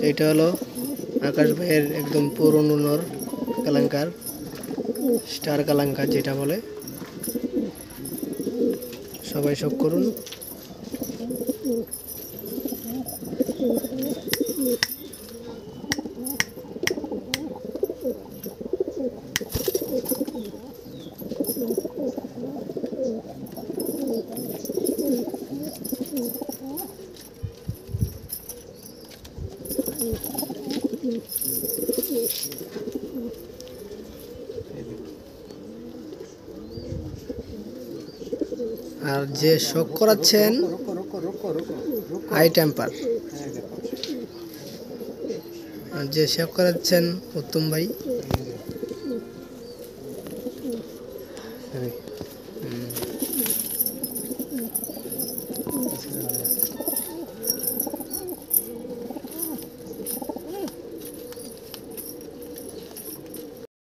এটা হলো আকাশ ভাইয়ের একদম পুরনো নর কালাঙ্কার, স্টার কালাঙ্কার যেটা বলে। সবাই শখ করুন। আর যে শখ করাচ্ছেন হাই টেম্পার, আর যে শখ করাচ্ছেন উত্তম ভাই।